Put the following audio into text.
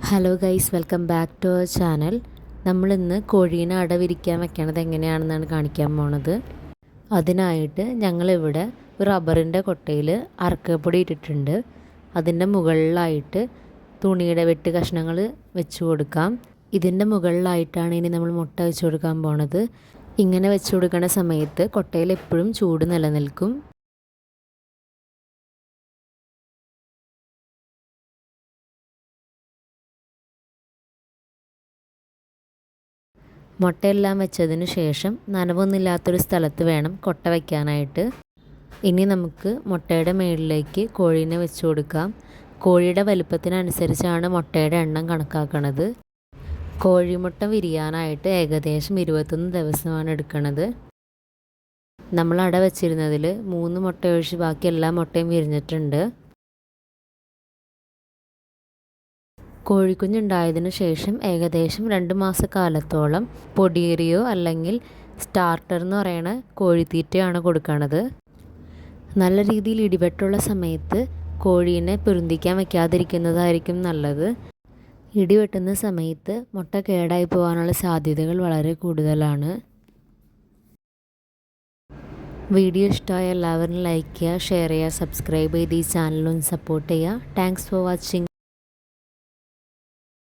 Hello guys, welcome back to our channel. നമ്മളിന്ന് കോഴീനെ അട വിരിക്കാൻ വെക്കണത് എങ്ങനെയാണെന്നാണ് കാണിക്കാൻ പോണത്. അതിനായിട്ട് ഞങ്ങളിവിടെ ഒരു റബ്ബറിൻ്റെ കൊട്ടയിൽ അറക്കപ്പൊടി ഇട്ടിട്ടുണ്ട്. അതിൻ്റെ മുകളിലായിട്ട് തുണിയുടെ വെട്ട് കഷ്ണങ്ങൾ വെച്ച് കൊടുക്കാം. ഇതിൻ്റെ മുകളിലായിട്ടാണ് ഇനി നമ്മൾ മുട്ട വെച്ച് കൊടുക്കാൻ പോണത്. ഇങ്ങനെ വെച്ച് കൊടുക്കുന്ന സമയത്ത് കൊട്ടയിൽ എപ്പോഴും ചൂട് നിലനിൽക്കും. മുട്ടയെല്ലാം വെച്ചതിന് ശേഷം നനവൊന്നുമില്ലാത്തൊരു സ്ഥലത്ത് വേണം കൊട്ട വയ്ക്കാനായിട്ട്. ഇനി നമുക്ക് മുട്ടയുടെ മുകളിലേക്ക് കോഴീനെ വെച്ച് കൊടുക്കാം. കോഴിയുടെ വലുപ്പത്തിനനുസരിച്ചാണ് മുട്ടയുടെ എണ്ണം കണക്കാക്കുന്നത്. കോഴിമുട്ട വിരിയാനായിട്ട് ഏകദേശം 21 ദിവസമാണ് എടുക്കുന്നത്. നമ്മൾ അട വെച്ചിരുന്നതിൽ 3 മുട്ട ഒഴിച്ച് ബാക്കി എല്ലാ മുട്ടയും വിരിഞ്ഞിട്ടുണ്ട്. കോഴിക്കുഞ്ഞുണ്ടായതിനു ശേഷം ഏകദേശം 2 മാസക്കാലത്തോളം പൊടിയേറിയോ അല്ലെങ്കിൽ സ്റ്റാർട്ടർ എന്ന് പറയുന്ന കോഴിത്തീറ്റയാണ് കൊടുക്കുന്നത്. നല്ല രീതിയിൽ ഇടിവെട്ടുള്ള സമയത്ത് കോഴീനെ പൊരുന്തിക്കാൻ വയ്ക്കാതിരിക്കുന്നതായിരിക്കും നല്ലത്. ഇടിവെട്ടുന്ന സമയത്ത് മുട്ട കേടായി പോകാനുള്ള സാധ്യതകൾ വളരെ കൂടുതലാണ്. വീഡിയോ ഇഷ്ടമായ എല്ലാവരും ലൈക്ക് ചെയ്യുക, ഷെയർ ചെയ്യുക, സബ്സ്ക്രൈബ് ചെയ്ത് ഈ ചാനലൊന്ന് സപ്പോർട്ട് ചെയ്യുക. Thanks for watching.